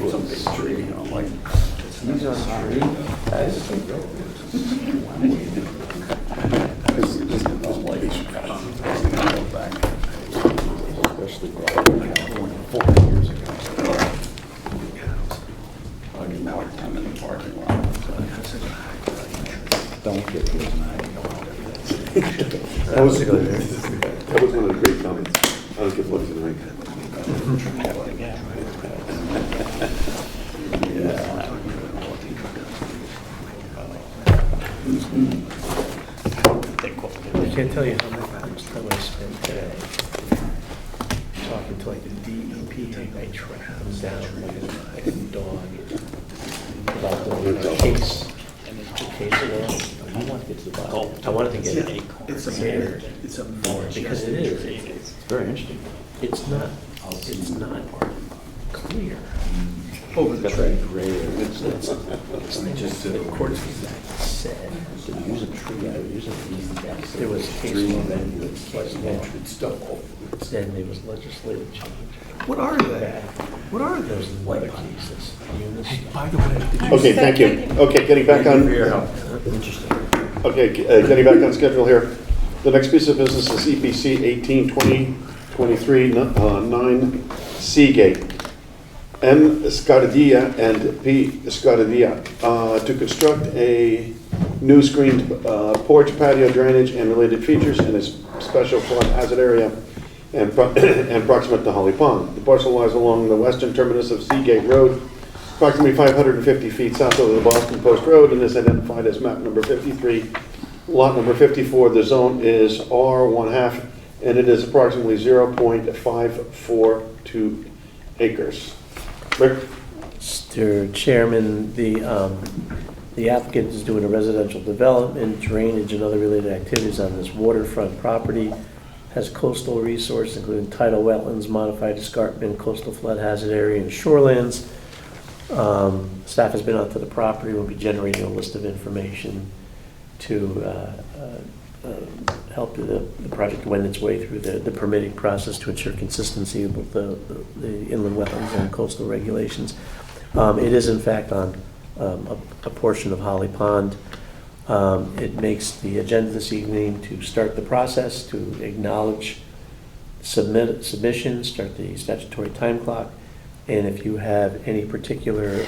Some big tree, like. These are Especially 40 years ago. I'll get more time in the parking lot. Don't get this. That was one of the great comments. I don't get what's in the I can't tell you how much time I spent today talking to like the DEP. I tracked them down like a dog about the case. And the case of I want to get to the bottom. I wanted to get it. It's a mirror. It's a mirror. Because it is. It's very interesting. It's not clear. Over the tree. It's just the courts said to use a tree. There was case law then, then there was legislative change. What are they? What are they? There's another cases. By the way, did you Okay, thank you. Okay, getting back on. Interesting. Okay, getting back on schedule here. The next piece of business is EPC 18-2023, 9 Seagate. M. Scardia and P. Scardia to construct a new screened porch, patio drainage, and related features in a special flood hazard area and proximate to Holly Pond. The parcel lies along the western terminus of Seagate Road, approximately 550 feet south of the Boston Post Road, and is identified as map number 53, lot number 54. The zone is R1/2, and it is approximately 0.542 acres. Rick? Mr. Chairman, the applicant is doing a residential development, drainage, and other related activities on this waterfront property. Has coastal resource, including tidal wetlands, modified escarpment, coastal flood hazard area, and shorelands. Staff has been out to the property. We'll be generating a list of information to help the project wend its way through the permitting process to ensure consistency with the inland wetlands and coastal regulations. It is in fact on a portion of Holly Pond. It makes the agenda this evening to start the process, to acknowledge submissions, start the statutory time clock, and if you have any particular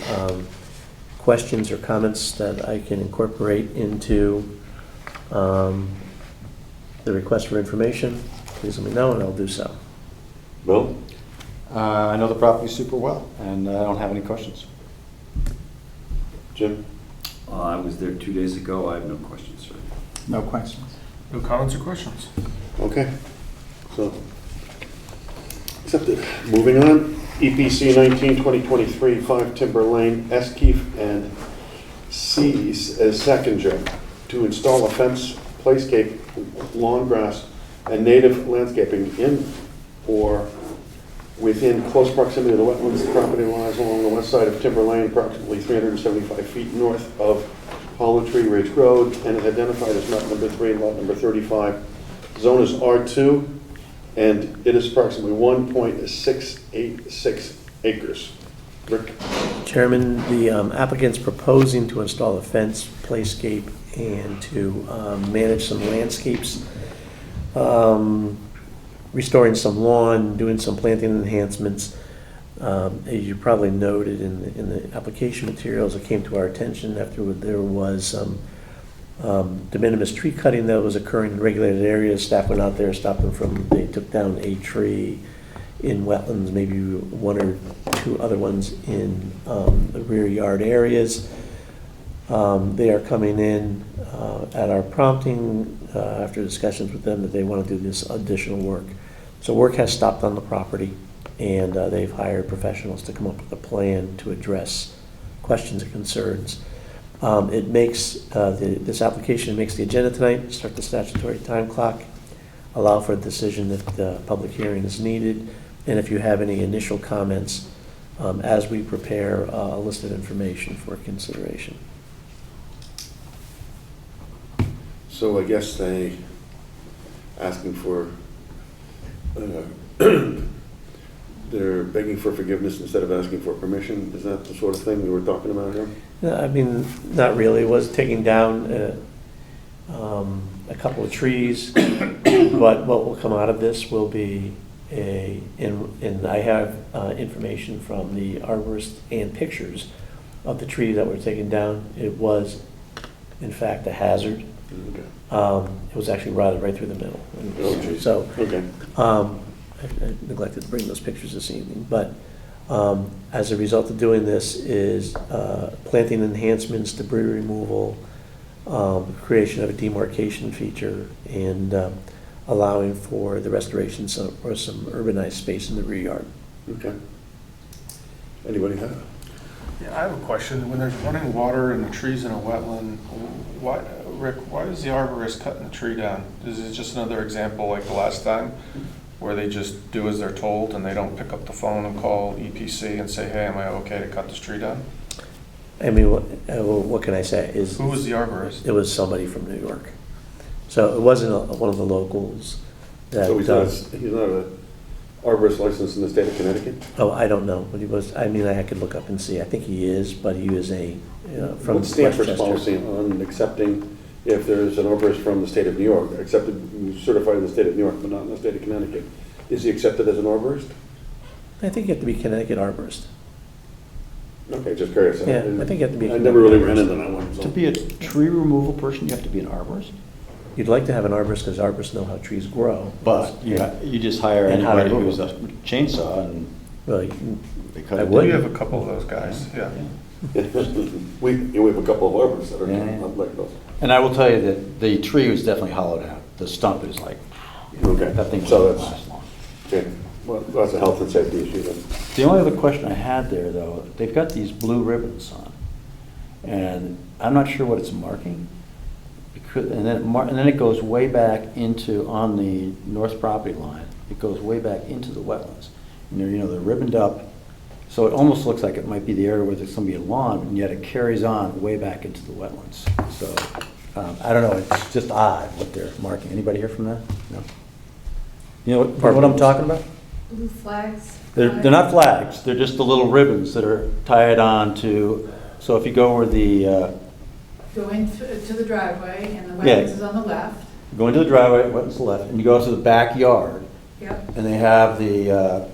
questions or comments that I can incorporate into the request for information, please let me know and I'll do so. Bill? I know the property super well, and I don't have any questions. Jim? I was there 2 days ago. I have no questions, sir. No questions. No comments or questions? Okay. So, accepted. Moving on. EPC 19-2023, 5 Timber Lane, Eskeef and C's as Seconder to install a fence, playscape, lawn grass, and native landscaping in or within close proximity to the wetlands. The property lies along the west side of Timber Lane, approximately 375 feet north of Hollow Tree Ridge Road, and is identified as map number 3, lot number 35. Zone is R2, and it is approximately 1.686 acres. Rick? Chairman, the applicant's proposing to install a fence, playscape, and to manage some landscapes, restoring some lawn, doing some planting enhancements. As you probably noted in the application materials, it came to our attention after there was some de minimis tree cutting that was occurring in regulated areas. Staff went out there, stopped them they took down a tree in wetlands, maybe 1 or 2 other ones in the rear yard areas. They are coming in at our prompting after discussions with them that they want to do this additional work. So work has stopped on the property, and they've hired professionals to come up with a plan to address questions and concerns. It makes this application makes the agenda tonight, start the statutory time clock, allow for a decision if the public hearing is needed, and if you have any initial comments as we prepare a list of information for consideration. So I guess they asking for, they're begging for forgiveness instead of asking for permission. Is that the sort of thing we were talking about here? I mean, not really. It was taking down a couple of trees, but what will come out of this will be and I have information from the arborist and pictures of the tree that were taken down. It was, in fact, a hazard. Okay. It was actually rotted right through the middle. Oh, geez. So, Okay. I neglected to bring those pictures this evening, but as a result of doing this is planting enhancements, debris removal, creation of a demarcation feature, and allowing for the restoration or some urbanized space in the rear yard. Okay. Anybody have? Yeah, I have a question. When there's running water and the trees in a wetland, why, Rick, why is the arborist cutting the tree down? Is it just another example like the last time, where they just do as they're told and they don't pick up the phone and call EPC and say, hey, am I okay to cut this tree down? I mean, what can I say? Who was the arborist? It was somebody from New York. So it wasn't one of the locals that... So he's not a arborist licensed in the state of Connecticut? Oh, I don't know what he was. I mean, I could look up and see. I think he is, but he was from What's Stanford's Westchester. policy on accepting if there's an arborist from the state of New York, certified in the state of New York, but not in the state of Connecticut? Is he accepted as an arborist? I think you have to be Connecticut arborist. Okay, just curious. Yeah, I think you have to be. I never really ran into that one. So. To be a tree removal person, you have to be an arborist? you'd like to have an arborist, because arborists know how trees grow. But you just hire And how to anybody move who's a chainsaw and Well, they cut I it would. We down. have a couple of those guys, yeah. We have a couple of arborists that are Yeah. not like those. And I will tell you that the tree was definitely hollowed out. The stump is like, Okay, that thing so doesn't that's, last long. okay, well, that's a health and safety issue then. The only other question I had there, though, they've got these blue ribbons on, and I'm not sure what it's marking. And then it goes way back into, on the north property line, it goes way back into the wetlands. And they're ribboned up, so it almost looks like it might be the area where there's gonna be a lawn, and yet it carries on way back into the wetlands. So, I don't know, it's just odd what they're marking. Anybody hear from that? No? You know what I'm talking about? Blue flags. They're not flags, they're just the little ribbons that are tied on to, so if you go where the, Go into the driveway, and the Yeah. wetlands is on the left. go into the driveway, wetlands to the left, and you go to the backyard, Yep. and they have the,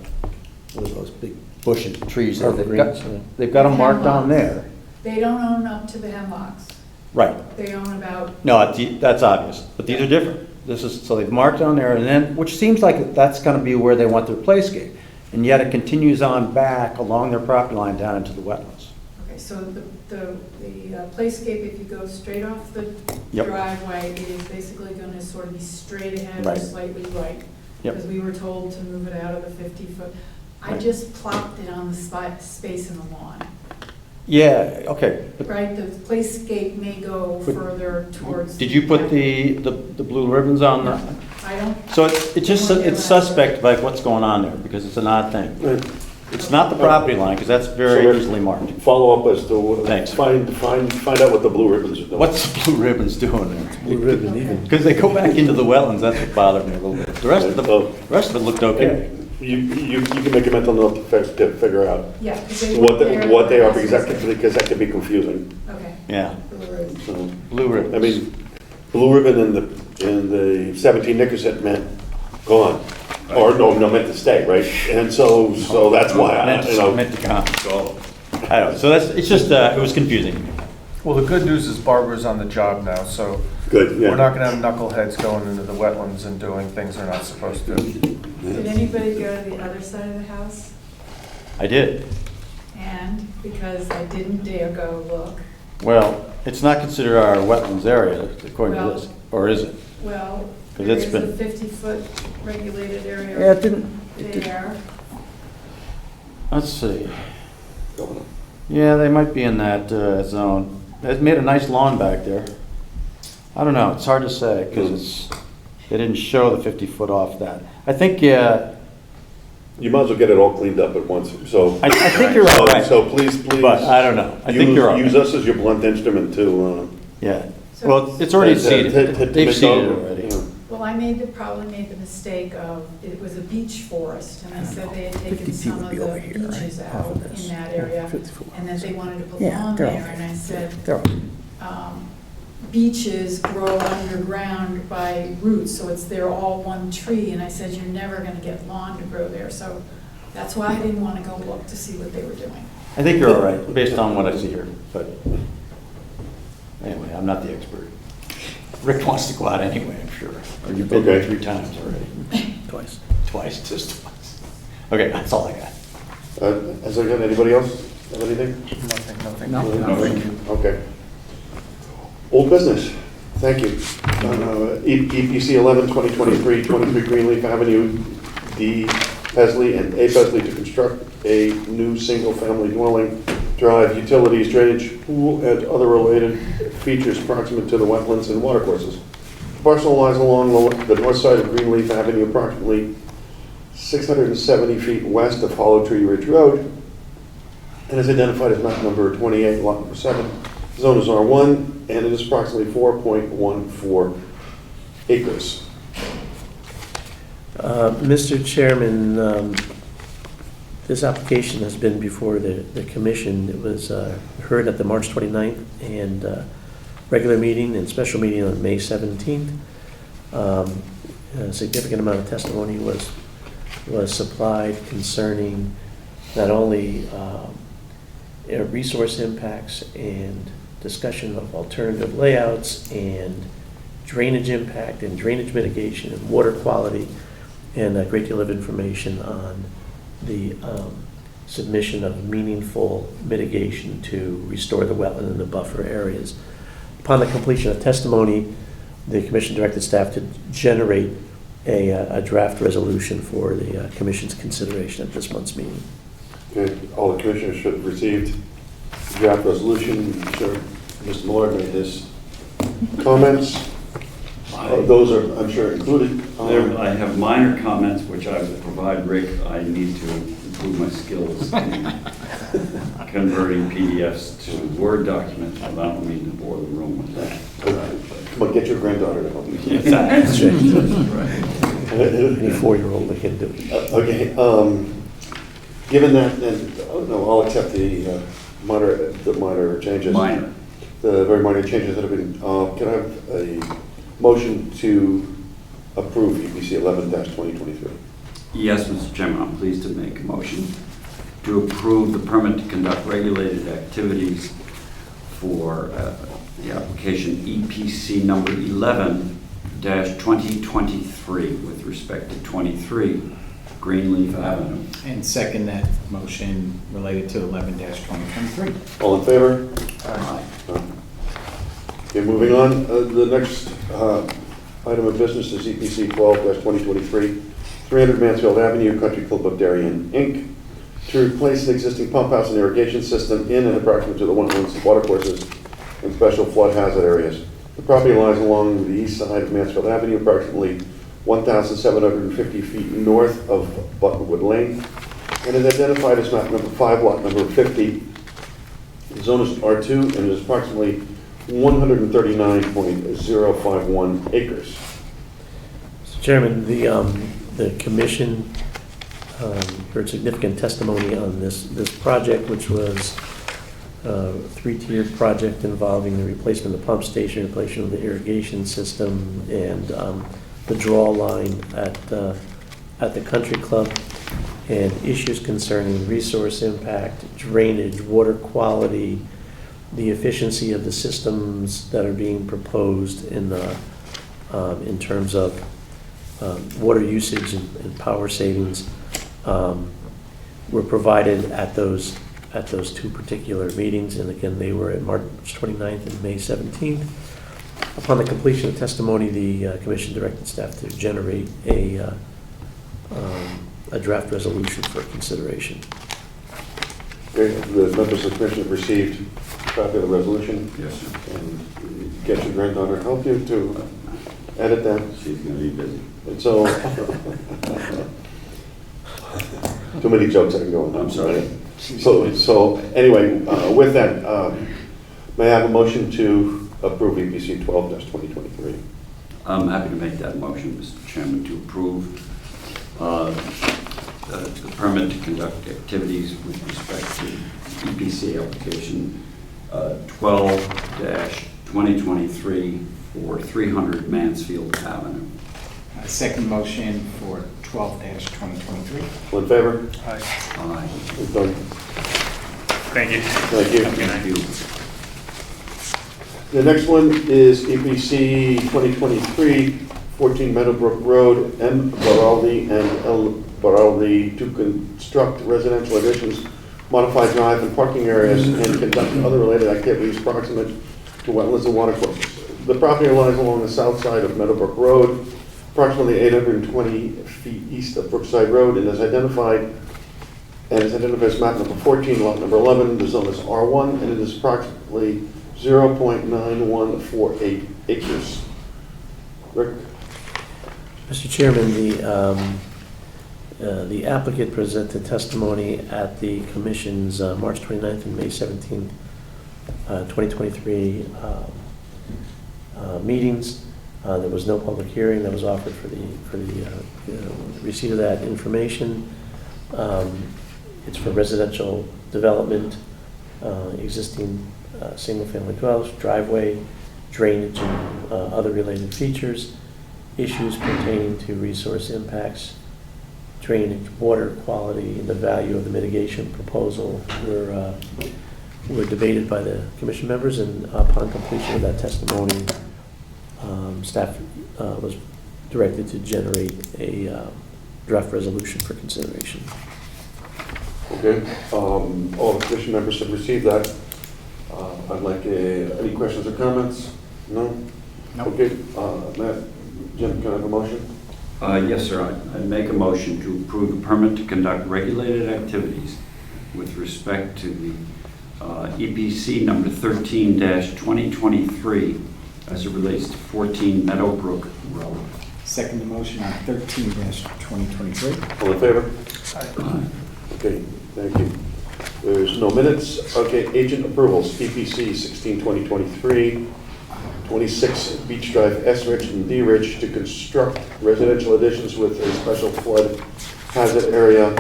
what are those big bushes, trees, that Evergreens, yeah. they've got them marked on there. They don't own up to the hemlocks. Right, They own about, no, that's obvious, but these are different. This is, so they've marked on there, and then, which seems like that's gonna be where they want their playscape, and yet it continues on back along their property line down into the wetlands. okay, so the playscape, if you go straight off the Yep. driveway, it is basically gonna sort of be straight ahead or Right. slightly right. Yep. Because we were told to move it out of the 50-foot. I Right. just plopped it on the space in the lawn, Yeah, okay, but right? The playscape may go But- further towards. did you put the blue ribbons on the? I don't, So it's just, it's suspect, like, what's going on there, because it's an odd thing. Right. It's not the property line, because that's So very Rick, easily marked. Follow up as to, Thanks. find out what the blue ribbons are doing. What's the blue ribbons doing there? blue ribbon even. Because they go back into the wetlands, that's what bothered me a little bit. The rest of it looked okay. You can make a mental note to figure out yeah. 'cause they what were they, there what they are, last because that can be confusing. Okay. Yeah, Blue ribbon. So, blue ribbons. I mean, blue ribbon in the 17 Nickerson meant gone, or no, meant to stay, right? And so that's why, Meant you know. meant to come. I don't know, so it's just, it was confusing. Well, the good news is Barbara's on the job now, so Good, yeah. we're not gonna have knuckleheads going into the wetlands and doing things they're not supposed to. Did anybody go to the other side of the house? I did. And because I didn't dare go look, Well, it's not considered our wetlands area, according to this, or is it? well, 'Cause there it's is a been- 50-foot regulated Yeah, area it didn't, there. let's see. Yeah, they might be in that zone. They've made a nice lawn back there. I don't know, it's hard to say, because they didn't show the 50-foot off that. I think, You might as well get it all cleaned up at once, so. I think you're all right. So please. But I don't know. I think you're all Use right. us as your blunt instrument to. Yeah, well, it's already seeded. They've make seeded over, already. you know. Well, I probably made the mistake of, it was a beach forest, and they said they had 50 taken feet some would of be the over here, right? beaches Half out of this. in that area, 50 foot. and that they wanted to put Yeah, lawn they're all- there, and I said, They're all- beaches grow underground by roots, so they're all one tree, and I said, you're never gonna get lawn to grow there, so that's why I didn't wanna go look to see what they were doing. I think you're all right, based on what I see here, but anyway, I'm not the expert. Rick wants to go out anyway, I'm sure. Or you've been there Okay. 3 times already. Twice. Twice, just twice. Okay, that's all I got. Has there got anybody else have anything? Nothing. Okay. Old business, thank you. EPC 11, 2023, 23 Greenleaf Avenue, D. Pesley and A. Pesley to construct a new single-family dwelling, drive, utilities, drainage, pool, and other related features proximate to the wetlands and watercourses. The parcel lies along the north side of Greenleaf Avenue, approximately 670 feet west of Hollow Tree Ridge Road, and is identified as map number 28, lot number 7. Zone is R1, and it is approximately 4.14 acres. Mr. Chairman, this application has been before the commission. It was heard at the March 29th and regular meeting and special meeting on May 17th. A significant amount of testimony was supplied concerning not only resource impacts and discussion of alternative layouts and drainage impact and drainage mitigation and water quality, and a great deal of information on the submission of meaningful mitigation to restore the wetland and the buffer areas. Upon the completion of testimony, the commission directed staff to generate a draft resolution for the commission's consideration at this month's meeting. Okay, all the commissioners should have received the draft resolution. I'm sure Mr. Millard made his comments. Those are, I'm sure, included. I have minor comments, which I will provide Rick. I need to improve my skills in converting PDFs to Word documents. I don't mean to bore the room with that. Come on, get your granddaughter to help you. That's Right. Any 4-year-old that can do it. Okay, given that, then, I'll accept the minor changes. Minor. The very minor changes that have been, can I have a motion to approve EPC 11-2023? Yes, Mr. Chairman, I'm pleased to make a motion to approve the permit to conduct regulated activities for the application EPC number 11-2023 with respect to 23 Greenleaf Avenue. And second that motion related to 11-2023. All in favor? Aye. Okay, moving on, the next item of business is EPC 12-2023, 300 Mansfield Avenue, Country Club of Darien, Inc., to replace an existing pump house and irrigation system in and approximate to the wetlands, watercourses, and special flood hazard areas. The property lies along the east side of Mansfield Avenue, approximately 1,750 feet north of Buttonwood Lane, and is identified as map number 5, lot number 50. The zone is R2 and is approximately 139.051 acres. Mr. Chairman, the commission heard significant testimony on this project, which was a 3-tiered project involving the replacement of the pump station, replacement of the irrigation system, and the draw line at the country club, and issues concerning resource impact, drainage, water quality, the efficiency of the systems that are being proposed in terms of water usage and power savings, were provided at those 2 particular meetings, and again, they were at March 29th and May 17th. Upon the completion of testimony, the commission directed staff to generate a draft resolution for consideration. Okay, the members of the commission have received a copy of the resolution. Yes, sir. And get your granddaughter to help you to edit that. She's going to be busy. And so, too many jokes I can go on. I'm sorry. So anyway, with that, may I have a motion to approve EPC 12-2023? I'm happy to make that motion, Mr. Chairman, to approve the permit to conduct activities with respect to EPC application 12-2023 for 300 Mansfield Avenue. Second motion for 12-2023. All in favor? Aye. Done. Thank you. Thank you. Thank you. The next one is EPC 2023, 14 Meadowbrook Road, M. Baraldi and L. Baraldi, to construct residential additions, modify drive and parking areas, and conduct other related activities proximate to wetlands and watercourses. The property lies along the south side of Meadowbrook Road, approximately 820 feet east of Brookside Road, and is identified as map number 14, lot number 11. The zone is R1, and it is approximately 0.9148 acres. Rick? Mr. Chairman, the applicant presented testimony at the commission's March 29th and May 17th, 2023 meetings. There was no public hearing that was offered for the receipt of that information. It's for residential development, existing single-family dwellings, driveway, drainage, and other related features, issues pertaining to resource impacts, drainage, water quality, and the value of the mitigation proposal were debated by the commission members, and upon completion of that testimony, staff was directed to generate a draft resolution for consideration. Okay, all the commission members have received that. I'd like any questions or comments? No? No. Okay, Matt, Jim, can I have a motion? Yes, sir. I'd make a motion to approve a permit to conduct regulated activities with respect to the EPC number 13-2023 as it relates to 14 Meadowbrook Road. Second the motion on 13-2023. All in favor? Okay, thank you. There's no minutes. Okay, agent approvals, EPC 16-2023, 26 Beach Drive, S Ridge and D Ridge to construct residential additions with a special flood hazard area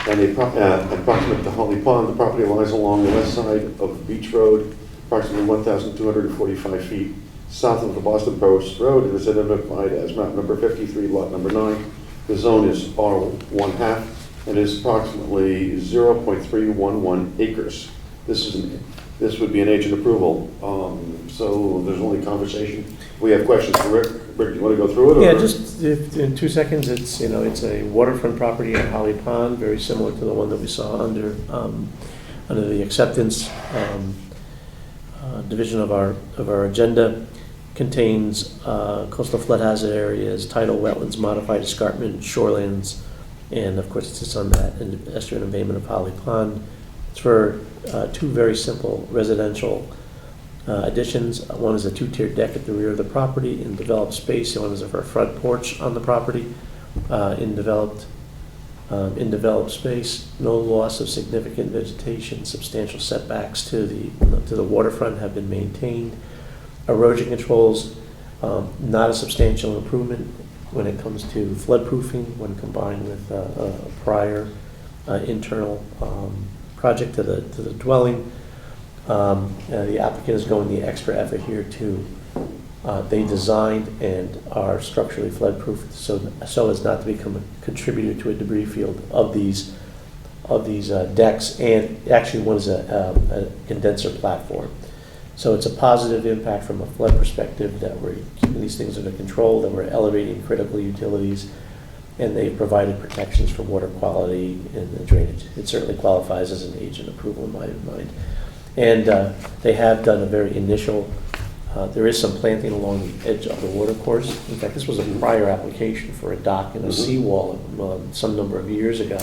and approximate to Holly Pond. The property lies along the west side of Beach Road, approximately 1,245 feet south of the Boston Post Road. It is identified as map number 53, lot number 9. The zone is R1/2 and is approximately 0.311 acres. This would be an agent approval. So there's only conversation. We have questions for Rick. Rick, do you want to go through it? Or? Yeah, just in 2 seconds. It's it's a waterfront property in Holly Pond, very similar to the one that we saw under the acceptance division of our agenda. Contains coastal flood hazard areas, tidal wetlands, modified escarpment, shorelands, and of course it sits on that estuarine embayment of Holly Pond. It's for 2 very simple residential additions. One is a 2-tiered deck at the rear of the property in developed space. The one is for a front porch on the property in developed space. No loss of significant vegetation. Substantial setbacks to the waterfront have been maintained. Erosion controls, not a substantial improvement when it comes to floodproofing when combined with a prior internal project to the dwelling. The applicant is going the extra effort here to, they designed and are structurally flood-proofed so as not to become a contributor to a debris field of these decks, and actually one is a condenser platform. So it's a positive impact from a flood perspective that we're keeping these things under control, that we're elevating critical utilities, and they've provided protections for water quality and the drainage. It certainly qualifies as an agent approval in my mind. And they have done a very initial, there is some planting along the edge of the water course. In fact, this was a prior application for a dock and a seawall some number of years ago.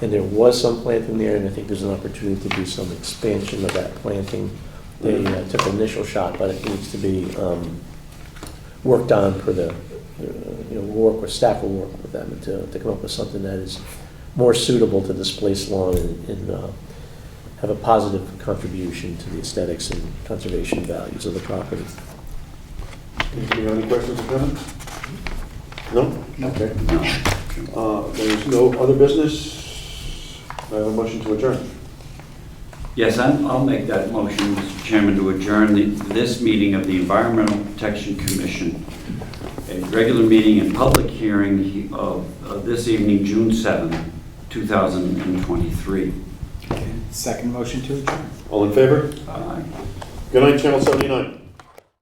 And there was some planting there, and I think there's an opportunity to do some expansion of that planting. They took an initial shot, but it needs to be worked on for the, staff will work with them to come up with something that is more suitable to displace lawn and have a positive contribution to the aesthetics and conservation values of the property. Do you have any questions or comments? No? Okay. There's no other business. I have a motion to adjourn. Yes, I'll make that motion, Mr. Chairman, to adjourn this meeting of the Environmental Protection Commission, a regular meeting and public hearing of this evening, June 7, 2023. Second motion to adjourn. All in favor? Aye. Good night, Channel 79.